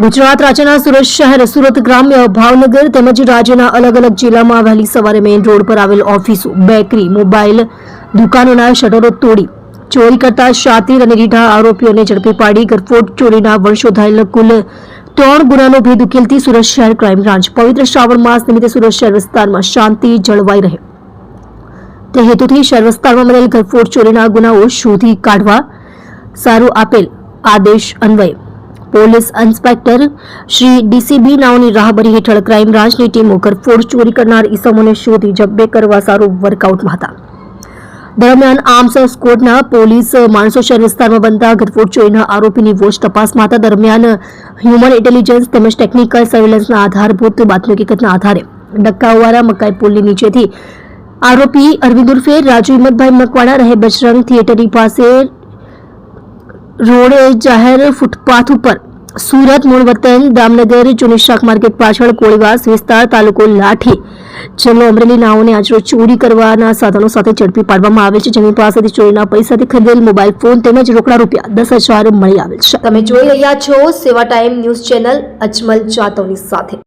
ગુજરાત રાજ્યના સુરત શહેર, સુરત ગ્રામ્ય, ભાવનગર તેમજ રાજ્યના અલગ અલગ જિલ્લામાં વહેલી સવારે મેઇન રોડ પર આવેલ ઓફિસો, બેકરી, મોબાઈલ દુકાનોના શટરો તોડી ચોરી કરતા શાતીર અને રીઢા આરોપીઓને ઝડપી પાડી ગરફોડ ચોરીના વર્ષો થયેલ કુલ 3 ગુનાનો ભેદ ઉકેલતી સુરત શહેર ક્રાઇમ બ્રાન્ચ પવિત્ર શ્રાવણ માસ નિમિત્તે સુરત શહેર વિસ્તારમાં શાંતિ જળવાઈ રહે તે હેતુથી શહેર વિસ્તારમાં બનેલ ગરફોડ ચોરીના ગુનાઓ શોધી કાઢવા સારું આપેલ આદેશ અન્વયે પોલીસ ઇન્સ્પેક્ટર શ્રી ડીસીબી નાઓની રાહબરી હેઠળ ક્રાઇમ બ્રાન્ચની ટીમો ગરફોડ ચોરી કરનાર ઈસમોને શોધી જબ્બે કરવા સારું વર્કઆઉટમાં હતા. દરમિયાન આર્મ્સ સ્ક્વોડના પોલીસ માણસો શહેર વિસ્તારમાં બનતા ગરફોડ ચોરીના આરોપીની વોચ તપાસમાં હતા. દરમિયાન હ્યુમન ઇન્ટેલિજન્સ તેમજ ટેકનિકલ સર્વેલન્સના આધારભૂત બાતમી હકીકતના આધારે ડક્કાવાળા મકાઈ પુલની નીચેથી આરોપી અરવિંદ ઉર્ફે રાજુ હિંમતભાઈ મકવાણા રહે બજરંગ થિયેટરની પાસે રોડ જાહેર ફૂટપાથ ઉપર સુરત મૂળ વતન દામનગર જૂની શાક માર્કેટ પાછળ કોળીવાસ વિસ્તાર તાલુકો લાઠી જિલ્લો અમરેલી નાઓને આજરોજ ચોરી કરવાના સાધનો સાથે ઝડપી પાડવામાં આવે છે. જેની પાસેથી ચોરીના પૈસાથી ખરીદેલ મોબાઈલ ફોન તેમજ રોકડા રૂપિયા 10,000 મળી આવેલ છે. તમે જોઈ રહ્યા છો સેવા ટાઈમ ન્યૂઝ ચેનલ અજમલ જાતવની સાથે.